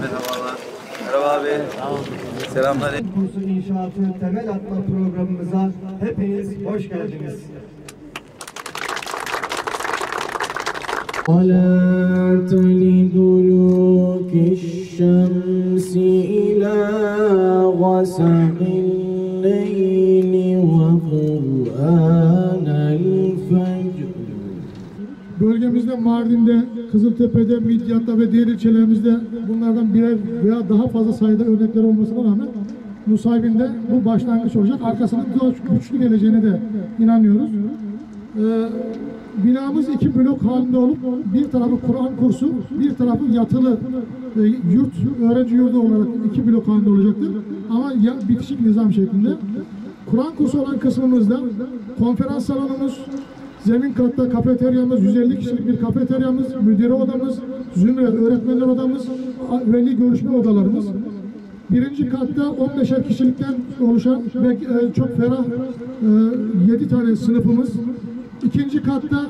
Merhabalar. Merhaba abi. Selamlar. Kursun inşaatı temel atma programımıza hepiniz hoş geldiniz. صلاة لدلوك الشمس إلى غسق الليل وقرآن الفجر. Bölgemizde Mardin'de, Kızıltepe'de, Midyat'ta ve diğer ilçelerimizde bunlardan birer veya daha fazla sayıda örnekler olmasına rağmen Nusaybin'de bu başlangıç olacak. Arkasının daha güçlü geleceğine de inanıyoruz. Binamız 2 blok halinde olup bir tarafı Kur'an kursu, bir tarafı yatılı yurt, öğrenci yurdu olarak 2 blok halinde olacaktır. Ama bitişik nizam şeklinde. Kur'an kursu olan kısmımızda konferans salonumuz, zemin katta kafeteryamız, 150 kişilik bir kafeteryamız, müdüre odamız, zümre öğretmenler odamız, veli görüşme odalarımız. Birinci katta 15'er kişilikten oluşan ve çok ferah 7 tane sınıfımız. İkinci katta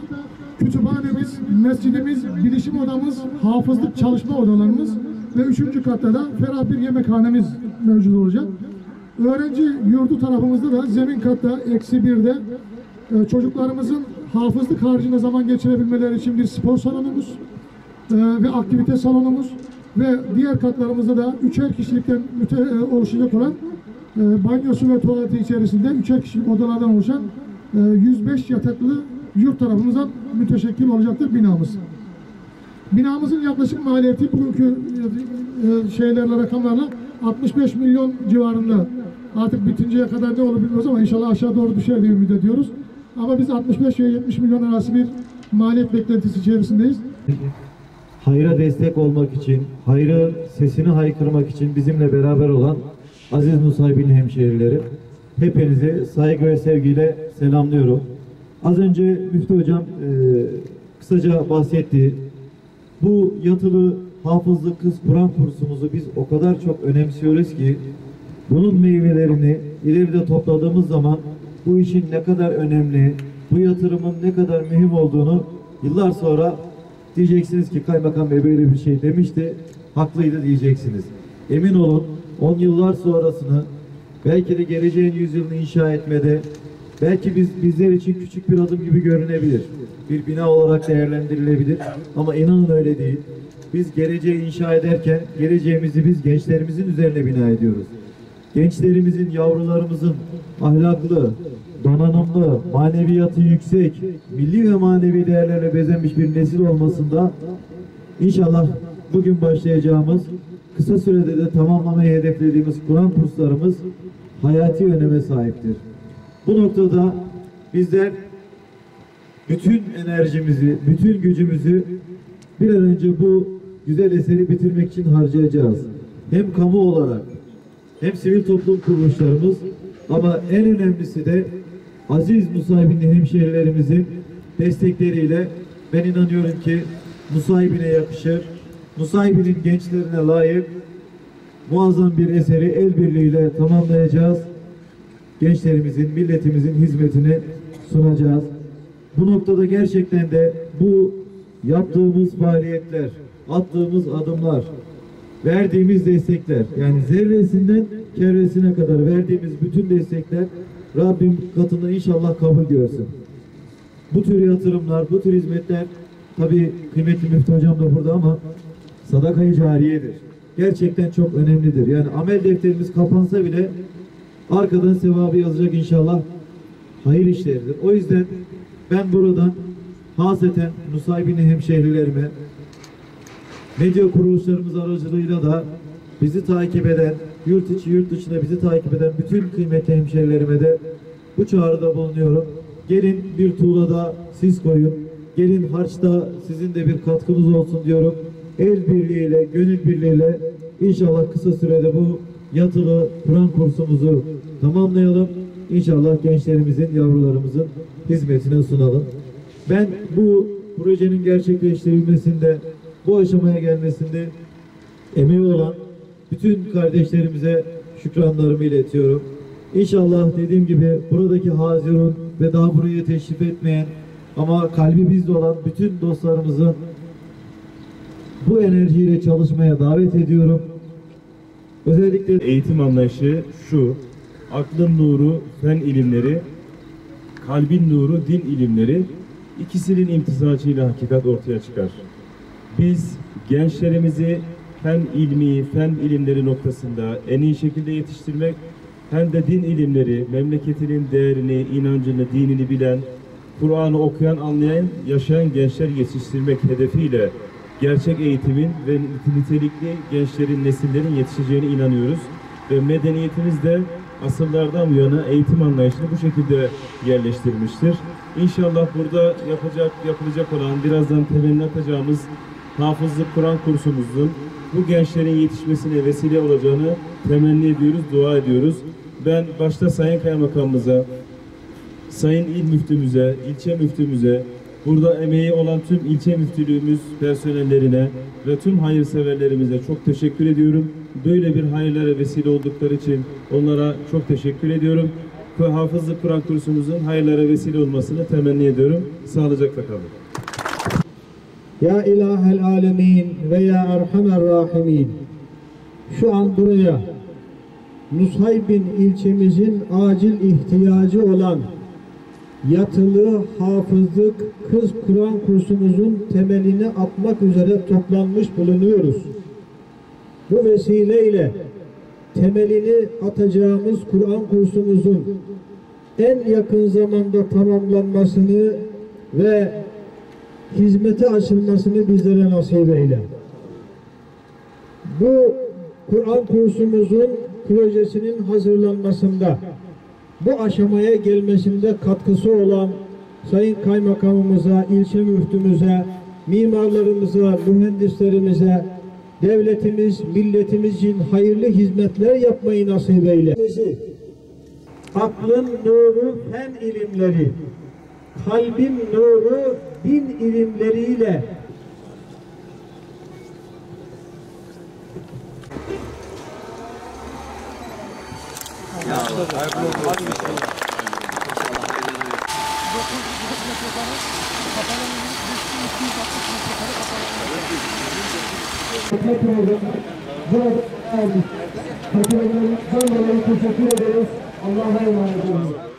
kütüphanemiz, mescidimiz, bilişim odamız, hafızlık çalışma odalarımız ve üçüncü katta da ferah bir yemekhanemiz mevcut olacak. Öğrenci yurdu tarafımızda da zemin katta -1'de çocuklarımızın hafızlık haricinde zaman geçirebilmeleri için bir spor salonumuz ve aktivite salonumuz ve diğer katlarımızda da 3'er kişilikten oluşacak olan banyosu ve tuvaleti içerisinde 3'er kişilik odalardan oluşan 105 yataklı yurt tarafımızdan müteşekkil olacaktır binamız. Binamızın yaklaşık maliyeti bugünkü rakamlarla 65 milyon civarında. Artık bitinceye kadar ne olur bilmiyoruz ama inşallah aşağı doğru düşer diye ümit ediyoruz. Ama biz 65 ve 70 milyon arası bir maliyet beklentisi içerisindeyiz. Hayra destek olmak için, hayrı sesini haykırmak için bizimle beraber olan aziz Nusaybin hemşehrileri, hepinizi saygı ve sevgiyle selamlıyorum. Az önce Müftü Hocam kısaca bahsetti. Bu yatılı hafızlık kız Kur'an kursumuzu biz o kadar çok önemsiyoruz ki bunun meyvelerini ileride topladığımız zaman bu işin ne kadar önemli, bu yatırımın ne kadar mühim olduğunu yıllar sonra diyeceksiniz ki Kaymakam Bey böyle bir şey demişti, haklıydı diyeceksiniz. Emin olun 10 yıllar sonrasını, belki de geleceğin yüzyılını inşa etmede, belki bizler için küçük bir adım gibi görünebilir. Bir bina olarak değerlendirilebilir ama inanın öyle değil. Biz geleceği inşa ederken geleceğimizi biz gençlerimizin üzerine bina ediyoruz. Gençlerimizin, yavrularımızın ahlaklı, donanımlı, maneviyatı yüksek, milli ve manevi değerlerle bezenmiş bir nesil olmasında inşallah bugün başlayacağımız, kısa sürede de tamamlamayı hedeflediğimiz Kur'an kurslarımız hayati öneme sahiptir. Bu noktada bizler bütün enerjimizi, bütün gücümüzü bir an önce bu güzel eseri bitirmek için harcayacağız. Hem kamu olarak, hem sivil toplum kuruluşlarımız ama en önemlisi de aziz Nusaybinli hemşehrilerimizin destekleriyle ben inanıyorum ki Nusaybin'e yakışır, Nusaybin'in gençlerine layık muazzam bir eseri el birliğiyle tamamlayacağız. Gençlerimizin, milletimizin hizmetine sunacağız. Bu noktada gerçekten de bu yaptığımız faaliyetler, attığımız adımlar, verdiğimiz destekler, yani zerresinden kerresine kadar verdiğimiz bütün destekler Rabbim katında inşallah kabul görsün. Bu tür yatırımlar, bu tür hizmetler, tabii kıymetli Müftü Hocam da burada ama sadaka-i cariyedir. Gerçekten çok önemlidir. Yani amel defterimiz kapansa bile arkadan sevabı yazacak inşallah hayır işleridir. O yüzden ben buradan haseten Nusaybinli hemşehrilerime, medya kuruluşlarımız aracılığıyla da bizi takip eden, yurt içi yurt dışında bizi takip eden bütün kıymetli hemşehrilerime de bu çağrıda bulunuyorum. Gelin bir tuğlada siz koyun, gelin harçta sizin de bir katkınız olsun diyorum. El birliğiyle, gönül birliğiyle inşallah kısa sürede bu yatılı Kur'an kursumuzu tamamlayalım. İnşallah gençlerimizin, yavrularımızın hizmetine sunalım. Ben bu projenin gerçekleştirilmesinde, bu aşamaya gelmesinde emeği olan bütün kardeşlerimize şükranlarımı iletiyorum. İnşallah dediğim gibi buradaki hazirun ve daha buraya teşrif etmeyen ama kalbi bizde olan bütün dostlarımızın bu enerjiyle çalışmaya davet ediyorum. Özellikle Eğitim anlayışı şu: aklın nuru fen ilimleri, kalbin nuru din ilimleri, ikisinin imtizacıyla hakikat ortaya çıkar. Biz gençlerimizi hem ilmi, fen ilimleri noktasında en iyi şekilde yetiştirmek, hem de din ilimleri, memleketinin değerini, inancını, dinini bilen, Kur'an'ı okuyan, anlayan, yaşayan gençler yetiştirmek hedefiyle gerçek eğitimin ve nitelikli gençlerin, nesillerin yetişeceğine inanıyoruz. Ve medeniyetimiz de asırlardan bu yana eğitim anlayışını bu şekilde yerleştirmiştir. İnşallah burada yapılacak olan, birazdan temelini atacağımız hafızlık Kur'an kursumuzun bu gençlerin yetişmesine vesile olacağını temenni ediyoruz, dua ediyoruz. Ben başta Sayın Kaymakamımıza, Sayın İl Müftümüze, ilçe müftümüze, burada emeği olan tüm ilçe müftülüğümüz personellerine ve tüm hayırseverlerimize çok teşekkür ediyorum. Böyle bir hayırlara vesile oldukları için onlara çok teşekkür ediyorum. Hafızlık Kur'an kursumuzun hayırlara vesile olmasını temenni ediyorum. Sağlıcakla kalın. Ya İlahel Alemin ve Ya Erhamer Rahimin. Şu an buraya Nusaybin ilçemizin acil ihtiyacı olan yatılı hafızlık kız Kur'an kursumuzun temelini atmak üzere toplanmış bulunuyoruz. Bu vesileyle temelini atacağımız Kur'an kursumuzun en yakın zamanda tamamlanmasını ve hizmete açılmasını bizlere nasip eyle. Bu Kur'an kursumuzun projesinin hazırlanmasında, bu aşamaya gelmesinde katkısı olan Sayın Kaymakamımıza, ilçe müftümüze, mimarlarımıza, mühendislerimize, devletimiz, milletimiz için hayırlı hizmetler yapmayı nasip eyle. Aklın nuru fen ilimleri, kalbin nuru din ilimleriyle Burada teşekkür ederiz. Allah'a emanet olun.